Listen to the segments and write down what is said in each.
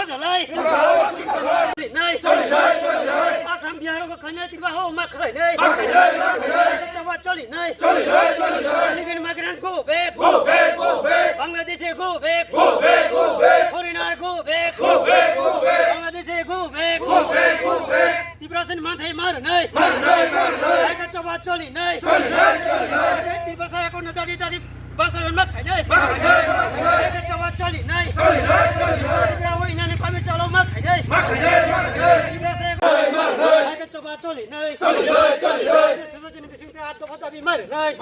Fasalai. Nay. Asam biar ko kanya tiba ho makhrai nay. Coba coli nay. Illegal migrants go back. Bangladesh go back. Foreigner go back. Bangladesh go back. Tiprasa manthai mar nay. Eka coba coli nay. Tiprasa ko na tadi basta makhrai nay. Eka coba coli nay. Tiprawo inane kami chalo makhrai nay. Tiprasa eka coba coli nay. Sujudin bising te atto phata bi mar nay.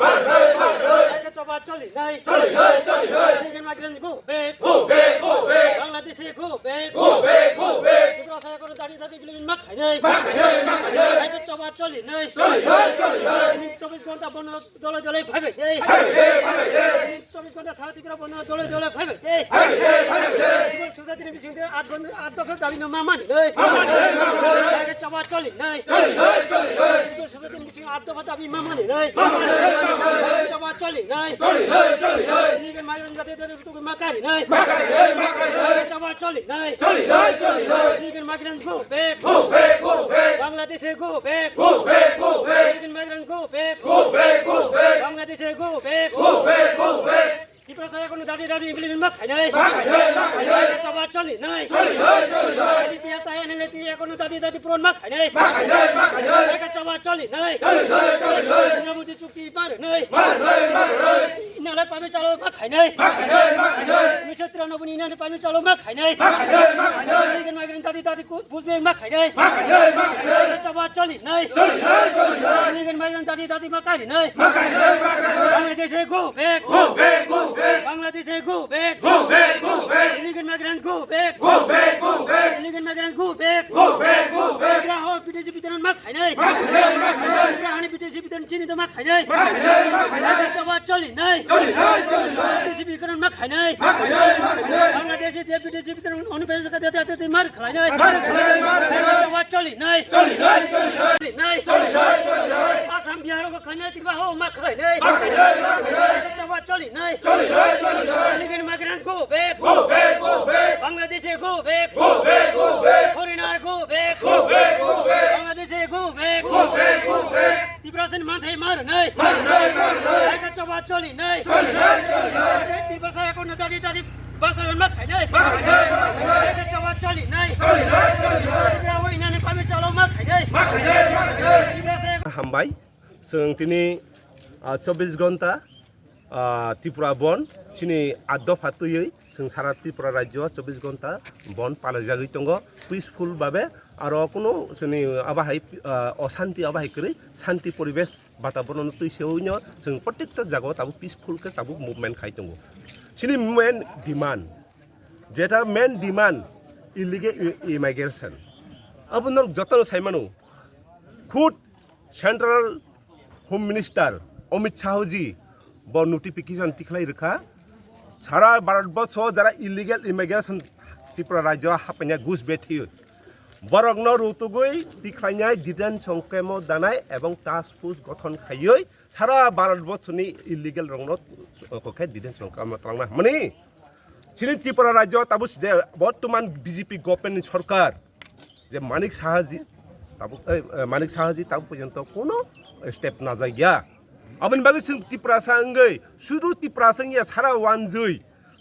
Eka coba coli nay. Illegal migrants go back. Bangladesh go back. Tiprasa ko na tadi bilin makhrai nay. Eka coba coli nay. 24 ঘন্টা বন্ধ দলে দলে ভাবে দেই 24 ঘন্টা সারা ত্রিপুরা বন্ধ দলে দলে ভাবে দেই সিভিল সোসাইটির বিষয়ে 8 দফা দাবি না মানি দেই আগে চাবা চলি নাই সিভিল সোসাইটির বিষয়ে 8 দফা দাবি মানি দেই চাবা চলি নাই লিগেল মাইগ্রেন্ট জাতি তুই মাকারি নাই চাবা চলি নাই লিগেল মাইগ্রেন্ট গো ব্যাক বাংলাদেশে go back legal migrant go back Bangladesh go back. Tiprasa ko na dadi bilin makhai nay. Coba coli nay. Tiya tayo na tiya ko na dadi pron makhai nay. Coba coli nay. Ina muji chukti mar nay. Inalai pami chalo makhai nay. Nisatra no buni inalai pami chalo makhai nay. Lekin migrant dadi buzbe makhai nay. Coba coli nay. Lekin migrant dadi makari nay. Bangladesh go back. Bangladesh go back. Illegal migrants go back. Illegal migrants go back. Raho PTC bitaran makhai nay. Rahani PTC bitaran chini to makhai nay. Coba coli nay. PTC bitaran makhai nay. Bangladesh dia PTC bitaran onu pe ka dete mar khlai nay. Coba coli nay. Asam biar ko kanya tiba ho makhai nay. Coba coli nay. Illegal migrants go back. Bangladesh go back. Foreigner go back. Bangladesh go back. Tiprasa manthai mar nay. Eka coba coli nay. Tiprasa ko na tadi basta makhai nay. Eka coba coli nay. Tiprawo inane kami chalo makhai nay. Tiprasa হামবাই जों दिनै 24 ঘন্টা ত্রিপুরা বন চিনি 8 দফা তৈরি जों সারা ত্রিপুরা রাজ্য 24 ঘন্টা বন পালাজাগৈ দङ পিসফুল ভাবে আর কোনো जोंनि আবাহাই অশান্তি আবাহাই করে শান্তি পরিবেশ বাতাবরণ তৈরিয়ন্য जों প্রত্যেকটা জায়গায় তাবো পিসফুলকে তাবো মুভমেন্ট খাই দङ চিনি মেন ডিমান্ড যেটা মেন ডিমান্ড ইলিগেল ইমিগ্রেশন আপনার যতন সাইমানো খুদ central home minister Amit Shahji ব নোটিফিকেশন টিখলাই রেখা সারা ভারতবর্ষ যারা ইলিগেল ইমিগ্রেশন ত্রিপুরা রাজ্য হাপাইনা ঘুষ বেঠি বরগ্ন রৌতুগৈ টিখলাইনাই ডিটেনশন কেম্প দানাই এবং টাস্ক ফোর্স গঠন খাইयै সারা ভারতবর্ষনি ইলিগেল রংনত কখাই ডিটেনশন কেম্প খালামনা মানে চিনি ত্রিপুরা রাজ্য তাবু যে বর্তমান বিজেপি গভর্নমেন্ট সরকার যে মানিক সাহাজি তাবু পর্যন্ত কোনো স্টেপ না যাইয়া আমিন বাকি ত্রিপ্রাসা অঙ্গৈ শুধু ত্রিপ্রাসা সারা ওয়ানজৈ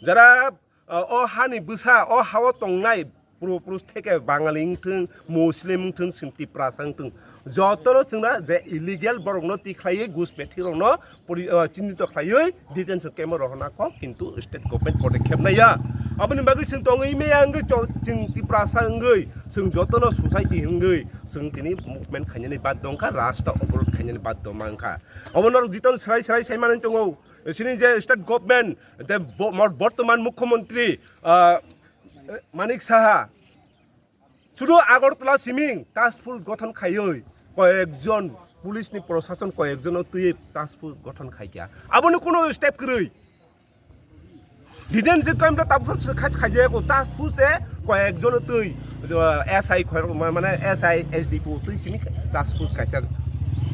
যারা ও হানি বুসা ও হাওয়া টংনাই পুরুষ থেকে বাঙালি মুসলিম ত্রিপ্রাসা যতন जोंना যে ইলিগেল বরংনো টিখলাयै ঘুষ বেঠিরনো চিহ্নিত খাইयै ডিটেনশন কেম্প রহনা ক কিন্তু স্টেট গভর্নমেন্ট পদক্ষেপ নাইয়া আমিন বাকি जों টংই মে আঙ্গৈ जों ত্রিপ্রাসা অঙ্গৈ जों যতন সোসাইটি অঙ্গৈ जों তিনি মুভমেন্ট খাইনানি বাদ দংখা রাষ্ট্র অবরোধ খাইনানি বাদ দমাংখা অবনর জিতন সরাই সাইমানি দङ সিনি যে স্টেট গভর্নমেন্ট বর্তমান মুখ্যমন্ত্রী মানিক সাহা শুধু আগরতলা সিমিং টাস্ক ফোর্স গঠন খাইयै কয়েকজন পুলিশনি প্রশাসন কয়েকজন তুই টাস্ক ফোর্স গঠন খাইয়া আপনি কোনো স্টেপ করি ডিটেনশন কেম্প খাইজায়াকো টাস্ক ফোর্সে কয়েকজন তুই এসআই মানে এসআই এসডিপি তুই সিমি টাস্ক ফোর্স খাইছা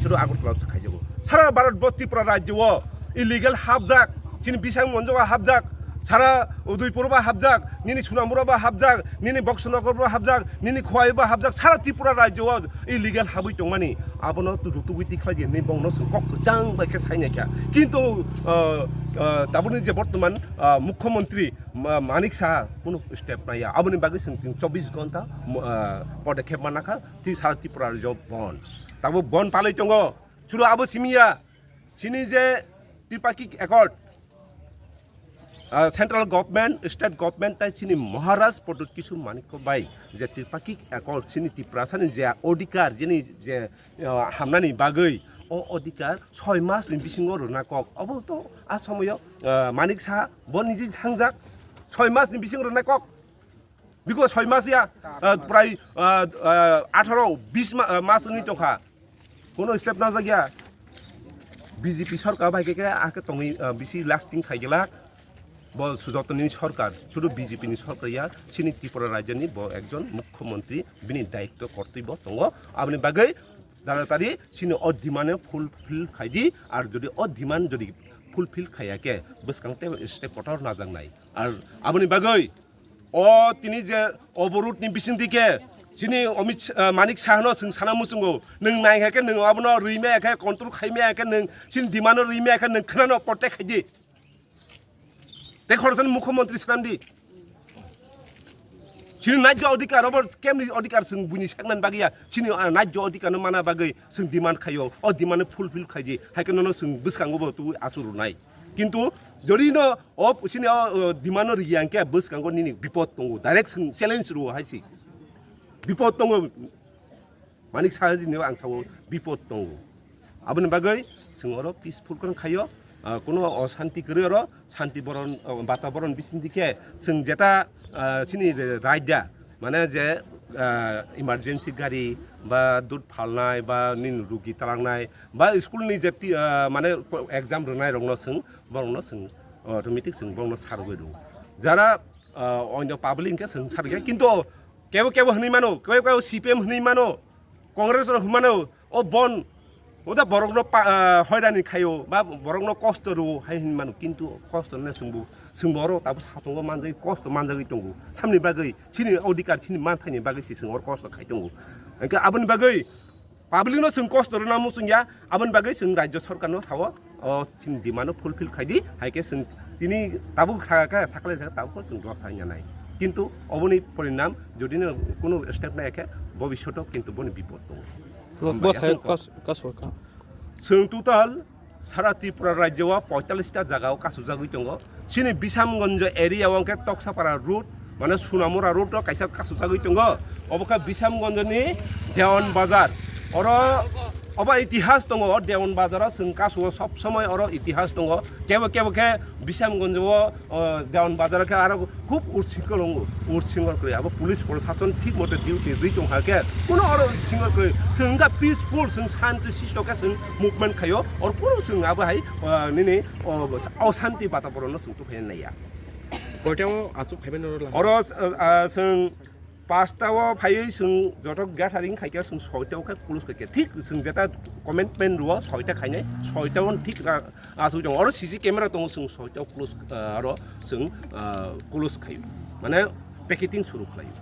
শুধু আগরতলা খাইজাবো সারা ভারতবর্ষ ত্রিপুরা রাজ্য ইলিগেল হাবজাক চিনি বিশাং মঞ্জবা হাবজাক 사라 우두이포로바 합작 니니 수나무라바 합작 니니 벅스너거바 합작 니니 코아이바 합작 사라 ত্রিপুরা রাজ্য와 ইলিগাল হাবই টংমানি আবনো তুতুগুইতি খাইয়ে নি বংনো কক জাং বাইকে সাইনাইকা কিন্তু দাবনি যে বর্তমান মুখ্যমন্ত্রী মানিক সাহা কোনো স্টেপ নাইয়া আবনি বাকি जों 24 ঘন্টা পদক্ষেপ মানাখা সারা ত্রিপুরা রাজ্য বন তাবো বন পালাই দङ শুধু আবো সিমিয়া সিনি যে ত্রিপাক্ষিক accord central government state government তাই চিনি মহারাজ পদত কিছু মানিক বাই যে ত্রিপাক্ষিক একর্ড চিনি ত্রিপ্রাসানি যে অধিকার যিনি যে হামনানি বাগৈ ও অধিকার 6 মাস বিসিঙ্গ রনা কক অবতো আ সময় মানিক সাহা বন নিজে থাংজাক 6 মাস বিসিঙ্গ রনা কক বিকো 6 মাস ইয়া প্রায় 18 20 মাস নি টকা কোনো স্টেপ না জাগিয়া বিজেপি সরকার বাইকে আকে তঙি বিসি লাস্টিং খাইগেলা ব সুযতনী সরকার শুধু বিজেপি সরকারিয়া চিনি ত্রিপুরা রাজ্যনি ব একজন মুখ্যমন্ত্রী বিনি দায়িত্ব কর্তব্য দङ আপনি বাগৈ দাঁড়াতারি চিনি অধিমানে ফুলফিল খাইদি আর যদি অধিমান যদি ফুলফিল খাইয়াকে বসকাংতে স্টেপ কটার নাজাংনাই আর আপনি বাগৈ তিনি যে অবরোধ নি বিসিন্দিকে চিনি অমিত মানিক সাহানো जों साना मुसुंगो नों नायखाके नों आबनो रैमायाके कन्ट्रोल खाइमायाके नों चिनि दिमानो रैमायाके नों खोनानो प्रटेक्ट खाइदि देखो मुख्यमंत्री सानदि चिनि नायज अधिकार अब केमनि अधिकार जों बुनि सागनान बागिया चिनि नायज अधिकार माना बागै जों डिमान्ड खायो अ डिमान्ड फुलफिल खाइदि हाइकेनो जों बसकांगो तु आसुरु नाय किन्तु जदिनो अ चिनि डिमान्ड रियांके बसकांगो निनि बिपद दङ डाइरेक्ट जों चेलेन्ज रु हाइसि बिपद दङ मानिक साहाजिनो आं सावो बिपद दङ आबनि बागै जों अर पिसफुल खायो কোনো অশান্তি করে আর শান্তি বরণ বাতাবরণ বিসিন্দিকে जों যেটা চিনি রাইডা মানে যে ইমার্জেন্সি গাড়ি বা দুধ ফালনায় বা নিন রুগী তালাंनाय বা স্কুলনি যে মানে এক্সাম রনাय রংनो जों বরংनो जों অটোমেটিক जों বরংनो সারবে দো যারা অন্য পাবলিককে जों সারগে কিন্তু কেবো কেবো হনি মানো কেবো কেবো সিপিএম হনি মানো কংগ্রেস হমানো ও বন ওটা বরংনো হয়রানি খাयो বা বরংনো কষ্ট রো হাই মানো কিন্তু কষ্ট না जोंबो जोंबो ताबो साथंगो मानजाय कष्ट मानजाय दंगो सामनि बागै सिनि अधिकार सिनि मानथायनि बागै जों अर कष्ट खाय दंगो एके आबनि बागै पाब्लिकनो जों कष्ट रना मुसुंया आबनि बागै जों राज्य सरकारनो साव सिनि डिमान्ड फुलफिल खायदि हायके जों दिनि ताबो साका साखलाय ताबो जों दसायना नाय কিন্তু অবনি পরিণাম যদি কোনো স্টেপ না একে ভবিষ্যৎ কিন্তু বনি বিপদ দङ जों टोटाल सारा त्रिपुरा राज्यवा 45टा जागायाव कासुजागै दङ सिनि बिसामगन्ज एरियायाव अंके टक्सापारा रुट माने सुनामुरा रुट कायसा कासुजागै दङ अबका बिसामगन्जनि देवन बाजार और अब इतिहास दङ देवन बाजाराव जों कासुवा सब समय और इतिहास दङ केबो केबोके बिसामगन्जआव देवन बाजारके आरो खूब उर्सिंगल करे अब पुलिस प्रशासन ठीक मते डिउटी दै दङ हाके कोनो और सिंगल करे जों गा पिसफुल जों शान्ति शिष्टके जों मुभमेन्ट खायो और कोनो जों अब हाय निने अशान्ति वातावरण जों तो फैन नाया कोटाव आसु फाइबेन और जों पास्टाव फायै जों जत गाथारिं खायके जों 6टाव के क्लोज खायके ठीक जों जेता कमेन्टमेन्ट रुआ 6टा खायनाय 6टाव ठीक आसु दङ और सीसी कैमेरा दङ जों 6टाव क्लोज आरो जों क्लोज खायो माने पेकेटिं सुरु खायो